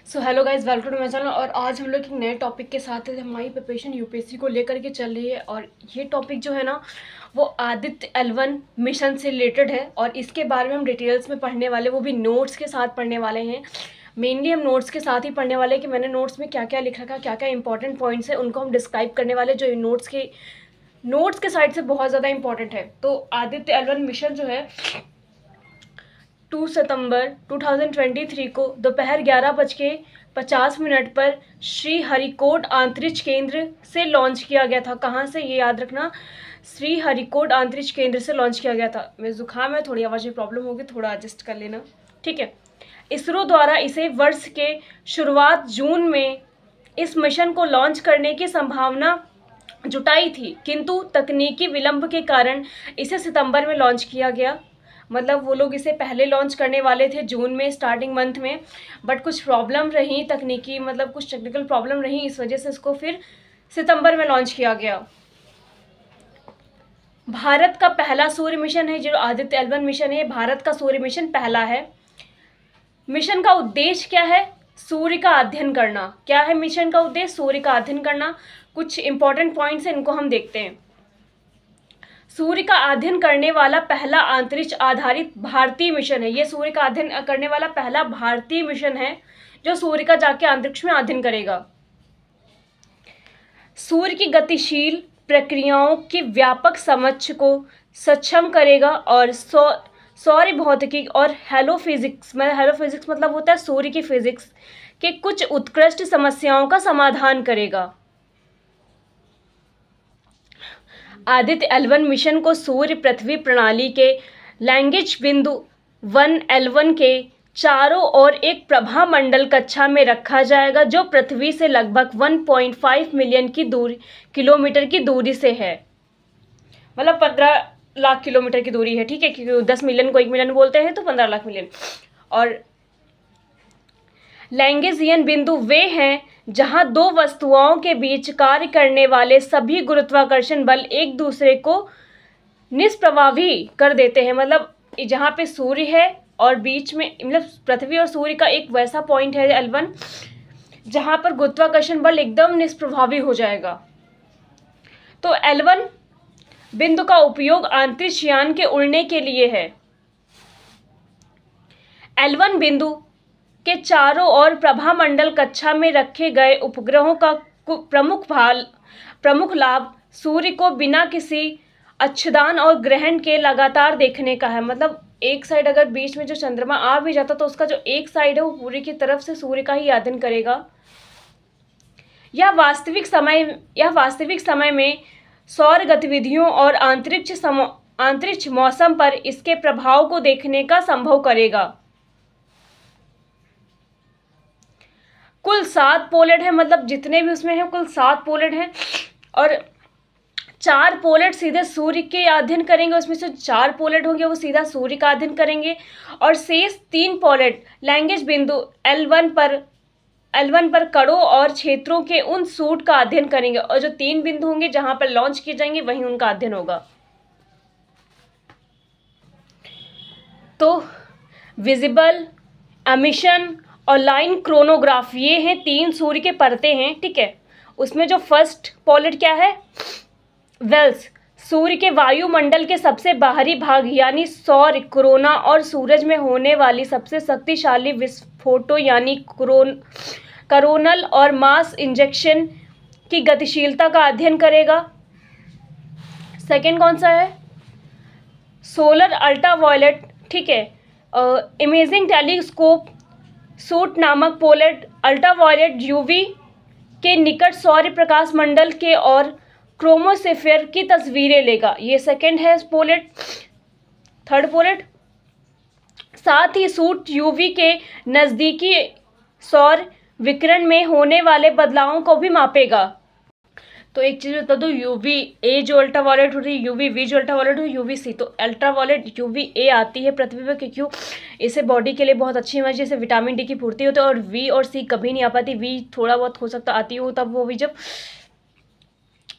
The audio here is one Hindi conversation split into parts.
So hello guys, welcome to my channel. और आज हम लोग एक नए टॉपिक के साथ है। हमारी प्रिपरेशन यूपीएससी को लेकर के चल रही है और ये टॉपिक जो है ना वो आदित्य L1 मिशन से रिलेटेड है और इसके बारे में हम डिटेल्स में पढ़ने वाले, वो भी नोट्स के साथ पढ़ने वाले हैं। मेनली हम नोट्स के साथ ही पढ़ने वाले हैं कि मैंने नोट्स में क्या क्या लिख रखा, क्या क्या इंपॉर्टेंट पॉइंट्स है, उनको हम डिस्क्राइब करने वाले, जो नोट्स के साइड से बहुत ज़्यादा इंपॉर्टेंट है। तो आदित्य L1 मिशन जो है 2 सितंबर 2023 को दोपहर 11:50 पर श्री हरिकोट अंतरिक्ष केंद्र से लॉन्च किया गया था। कहाँ से, ये याद रखना, श्री हरिकोट अंतरिक्ष केंद्र से लॉन्च किया गया था। मेरे जुकाम है, थोड़ी आवाज़ में प्रॉब्लम होगी, थोड़ा एडजस्ट कर लेना, ठीक है। इसरो द्वारा इसे वर्ष के शुरुआत जून में इस मिशन को लॉन्च करने की संभावना जुटाई थी, किंतु तकनीकी विलंब के कारण इसे सितंबर में लॉन्च किया गया। मतलब वो लोग इसे पहले लॉन्च करने वाले थे जून में, स्टार्टिंग मंथ में, बट कुछ प्रॉब्लम रही तकनीकी, मतलब कुछ टेक्निकल प्रॉब्लम रही, इस वजह से इसको फिर सितंबर में लॉन्च किया गया। भारत का पहला सूर्य मिशन है जो आदित्य L1 मिशन है। भारत का सूर्य मिशन पहला है। मिशन का उद्देश्य क्या है? सूर्य का अध्ययन करना। क्या है मिशन का उद्देश्य? सूर्य का अध्ययन करना। कुछ इंपॉर्टेंट पॉइंट्स हैं, इनको हम देखते हैं। सूर्य का अध्ययन करने वाला पहला अंतरिक्ष आधारित भारतीय मिशन है। ये सूर्य का अध्ययन करने वाला पहला भारतीय मिशन है जो सूर्य का जाके अंतरिक्ष में अध्ययन करेगा। सूर्य की गतिशील प्रक्रियाओं की व्यापक समझ को सक्षम करेगा और सौर भौतिकी और हेलोफिजिक्स मतलब होता है सूर्य की फिजिक्स के कुछ उत्कृष्ट समस्याओं का समाधान करेगा। आदित्य L1 मिशन को सूर्य पृथ्वी प्रणाली के लैंगिक बिंदु 1 L1 के चारों ओर एक प्रभा मंडल कक्षा में रखा जाएगा जो पृथ्वी से लगभग 1.5 मिलियन किलोमीटर की दूरी से है। मतलब 15 लाख किलोमीटर की दूरी है, ठीक है, क्योंकि 10 मिलियन को 1 मिलियन बोलते हैं तो 15 लाख मिलियन। और लैंगिक बिंदु वे हैं जहां दो वस्तुओं के बीच कार्य करने वाले सभी गुरुत्वाकर्षण बल एक दूसरे को निष्प्रभावी कर देते हैं। मतलब जहां पे सूर्य है और बीच में, मतलब पृथ्वी और सूर्य का एक वैसा पॉइंट है L1 जहां पर गुरुत्वाकर्षण बल एकदम निष्प्रभावी हो जाएगा। तो L1 बिंदु का उपयोग अंतरिक्ष यान के उड़ने के लिए है। L1 बिंदु के चारों ओर प्रभामंडल कक्षा में रखे गए उपग्रहों का प्रमुख लाभ सूर्य को बिना किसी अच्छादन और ग्रहण के लगातार देखने का है। मतलब एक साइड अगर बीच में जो चंद्रमा आ भी जाता तो उसका जो एक साइड है वो पूरी की तरफ से सूर्य का ही अध्ययन करेगा। यह वास्तविक समय में सौर गतिविधियों और अंतरिक्ष मौसम पर इसके प्रभाव को देखने का संभव करेगा। कुल 7 पोलेट है, मतलब जितने भी उसमें हैं कुल 7 पोलेट हैं और 4 पोलेट सीधे सूर्य के अध्ययन करेंगे। उसमें से 4 पोलेट होंगे वो सीधा सूर्य का अध्ययन करेंगे और शेष 3 पोलेट लैंगिक बिंदु L1 पर कणों और क्षेत्रों के उन सूट का अध्ययन करेंगे और जो 3 बिंदु होंगे जहां पर लॉन्च किए जाएंगे वहीं उनका अध्ययन होगा। तो विजिबल, एमिशन और लाइन क्रोनोग्राफ, ये हैं 3 सूर्य के परतें हैं, ठीक है। उसमें जो फर्स्ट पोलेट क्या है? वेल्स, सूर्य के वायुमंडल के सबसे बाहरी भाग यानी सौर कोरोना और सूरज में होने वाली सबसे शक्तिशाली विस्फोटों यानी कोरोनल और मास इंजेक्शन की गतिशीलता का अध्ययन करेगा। सेकेंड कौन सा है? सोलर अल्ट्रावायलेट, ठीक है, इमेजिंग टेलीस्कोप सूट नामक पोलेट अल्ट्रावायलेट यूवी के निकट सौर प्रकाश मंडल के और क्रोमोस्फीयर की तस्वीरें लेगा। ये सेकंड है पोलेट। थर्ड पोलेट, साथ ही सूट यूवी के नज़दीकी सौर विकिरण में होने वाले बदलावों को भी मापेगा। तो एक चीज़ बता दो, यूवी ए जो अल्ट्रावायलेट हो रही है, यूवी बी जो अल्ट्रावायलेट हो, यूवी सी। तो अल्ट्रावायलेट यूवी ए आती है पृथ्वी पर, क्यों? इसे बॉडी के लिए बहुत अच्छी है, जैसे विटामिन डी की पूर्ति होती है। और वी और सी कभी नहीं आ पाती। वी थोड़ा बहुत हो सकता आती हो, तब वो भी जब,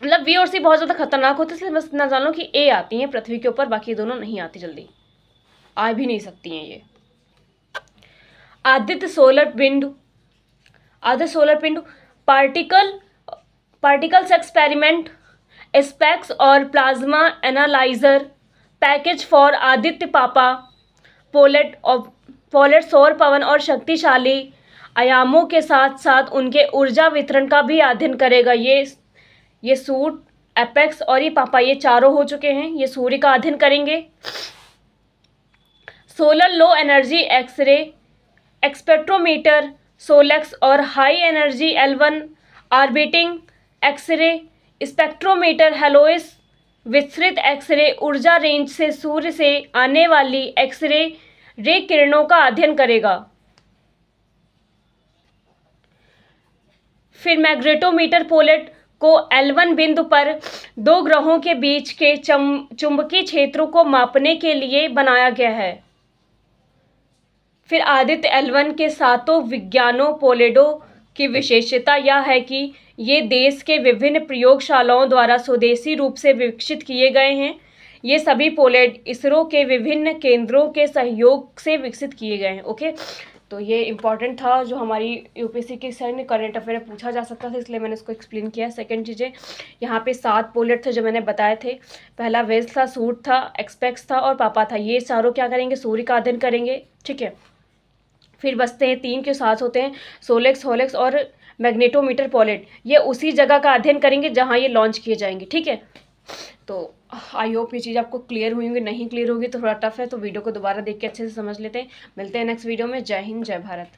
मतलब वी और सी बहुत ज़्यादा खतरनाक होती है। इसलिए बस ना जानो कि ए आती हैं पृथ्वी के ऊपर, बाकी दोनों नहीं आती, जल्दी आ भी नहीं सकती हैं ये। आदित्य सोलर बिंदु आदर्श सोलर पिंड, पार्टिकल्स एक्सपेरिमेंट, स्पेक्स और plasma analyser, package for Aditya पापा, पोलेट सौर पवन और शक्तिशाली आयामों के साथ साथ उनके ऊर्जा वितरण का भी अध्ययन करेगा। ये सूट, एपेक्स और ये पापा, ये चारों हो चुके हैं। ये सूर्य का अध्ययन करेंगे। Solar low energy X-ray spectrometer, Solexs और high energy L1 orbiting X-ray spectrometer, Helios विस्तृत एक्सरे ऊर्जा रेंज से सूर्य से आने वाली एक्सरे रे किरणों का अध्ययन करेगा। फिर मैग्नेटोमीटर पोलेट को L1 बिंदु पर दो ग्रहों के बीच के चुंबकीय क्षेत्रों को मापने के लिए बनाया गया है। फिर आदित्य L1 के सातों विज्ञानों पोलेडों की विशेषता यह है कि ये देश के विभिन्न प्रयोगशालाओं द्वारा स्वदेशी रूप से विकसित किए गए हैं। ये सभी पोलेड इसरो के विभिन्न केंद्रों के सहयोग से विकसित किए गए हैं। ओके, तो ये इम्पॉर्टेंट था जो हमारी यूपीएससी के सर ने करंट अफेयर में पूछा जा सकता था, इसलिए मैंने इसको एक्सप्लेन किया। सेकंड चीज़ें, यहाँ पे 7 पोलेट थे जो मैंने बताए थे। पहला वेज था, सूट था, एक्सपेक्स था और पापा था। ये चारों क्या करेंगे? सूर्य का अध्ययन करेंगे। ठीक है, फिर बचते हैं 3 के साथ होते हैं सोलेक्स, होलेक्स और मैग्नेटोमीटर पोलेट। ये उसी जगह का अध्ययन करेंगे जहाँ ये लॉन्च किए जाएंगे। ठीक है, तो आई होप ये चीज़ आपको क्लियर हुई होंगी। नहीं क्लियर होगी तो थोड़ा टफ है, तो वीडियो को दोबारा देख के अच्छे से समझ लेते हैं। मिलते हैं नेक्स्ट वीडियो में। जय हिंद, जय भारत।